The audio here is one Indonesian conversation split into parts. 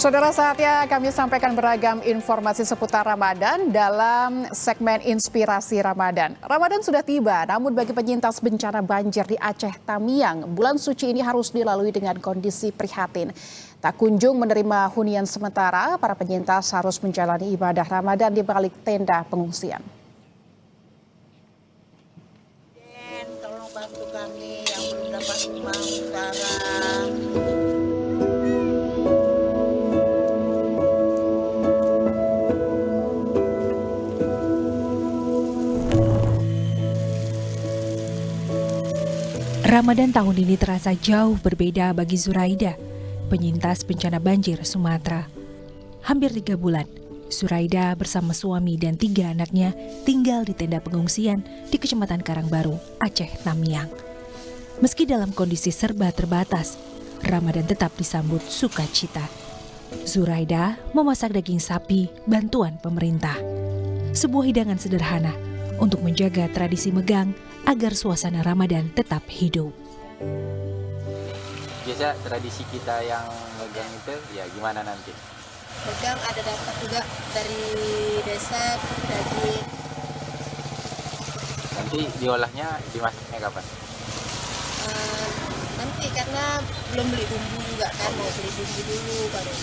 Saudara, saatnya kami sampaikan beragam informasi seputar Ramadan dalam segmen Inspirasi Ramadan. Ramadan sudah tiba, namun bagi penyintas bencana banjir di Aceh Tamiang, bulan suci ini harus dilalui dengan kondisi prihatin. Tak kunjung menerima hunian sementara, para penyintas harus menjalani ibadah Ramadan di balik tenda pengungsian. Tolong bantu kami yang belum dapat rumah sekarang. Ramadan tahun ini terasa jauh berbeda bagi Zuraida, penyintas bencana banjir Sumatera. Hampir 3 bulan, Zuraida bersama suami dan 3 anaknya tinggal di tenda pengungsian di Kecamatan Karangbaru, Aceh Tamiang. Meski dalam kondisi serba terbatas, Ramadan tetap disambut sukacita. Zuraida memasak daging sapi bantuan pemerintah. Sebuah hidangan sederhana untuk menjaga tradisi megang agar suasana Ramadan tetap hidup. Biasa tradisi kita yang megang itu ya gimana nanti? Megang ada dapat juga dari desa daging. Nanti diolahnya, dimasaknya kapan? Nanti karena belum beli bumbu juga kan, mau beli bumbu dulu baru.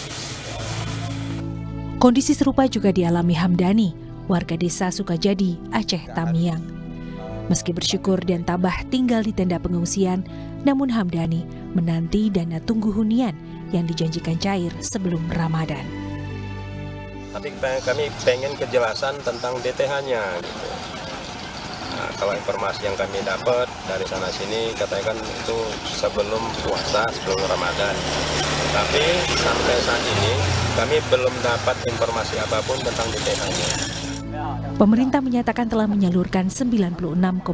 Kondisi serupa juga dialami Hamdani, warga desa Sukajadi, Aceh Tamiang. Meski bersyukur dan tabah tinggal di tenda pengungsian, namun Hamdani menanti dana tunggu hunian yang dijanjikan cair sebelum Ramadan. Tapi kami pengen kejelasan tentang DTH-nya gitu. Nah, kalau informasi yang kami dapat dari sana sini katanya kan itu sebelum puasa, sebelum Ramadan. Tapi sampai saat ini kami belum dapat informasi apapun tentang DTH-nya. Pemerintah menyatakan telah menyalurkan 96,44%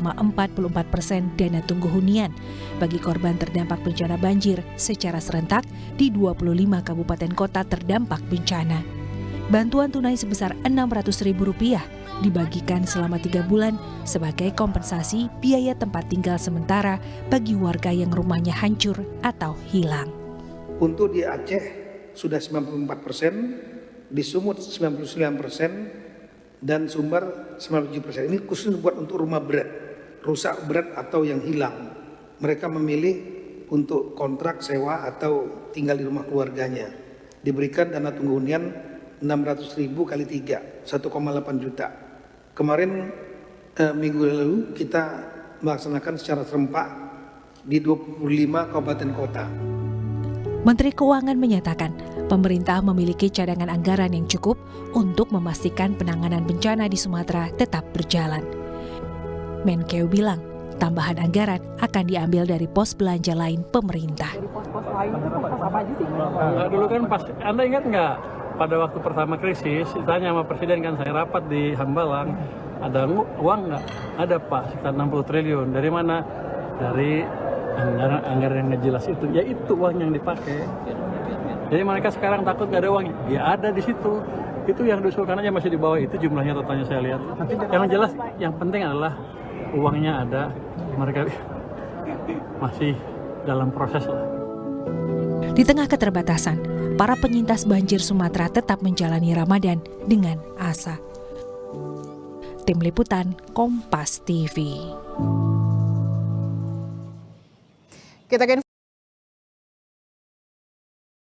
dana tunggu hunian bagi korban terdampak bencana banjir secara serentak di 25 kabupaten kota terdampak bencana. Bantuan tunai sebesar Rp600.000 dibagikan selama 3 bulan sebagai kompensasi biaya tempat tinggal sementara bagi warga yang rumahnya hancur atau hilang. Untuk di Aceh sudah 94%, di Sumut 99%, dan Sumbar 97%. Ini khusus buat untuk rumah berat, rusak berat atau yang hilang. Mereka memilih untuk kontrak sewa atau tinggal di rumah keluarganya. Diberikan dana tunggu hunian 600.000 kali 3, 1,8 juta. Kemarin minggu lalu kita melaksanakan secara serempak di 25 kabupaten kota. Menteri Keuangan menyatakan pemerintah memiliki cadangan anggaran yang cukup untuk memastikan penanganan bencana di Sumatera tetap berjalan. Menkeu bilang tambahan anggaran akan diambil dari pos belanja lain pemerintah. Dari pos-pos lain itu pos apa aja sih? Dulu kan pas, Anda ingat nggak pada waktu pertama krisis, ditanya sama Presiden kan saya rapat di Hambalang, ada uang nggak? Ada Pak, sekitar 60 triliun. Dari mana? Dari anggaran yang nggak jelas itu, ya itu uang yang dipakai. Jadi mereka sekarang takut nggak ada uangnya, ya ada di situ. Itu yang diusulkan aja masih di bawah itu jumlahnya totalnya saya lihat. Yang jelas, yang penting adalah uangnya ada, mereka masih dalam proses lah. Di tengah keterbatasan, para penyintas banjir Sumatera tetap menjalani Ramadan dengan asa. Tim Liputan Kompas TV. Kita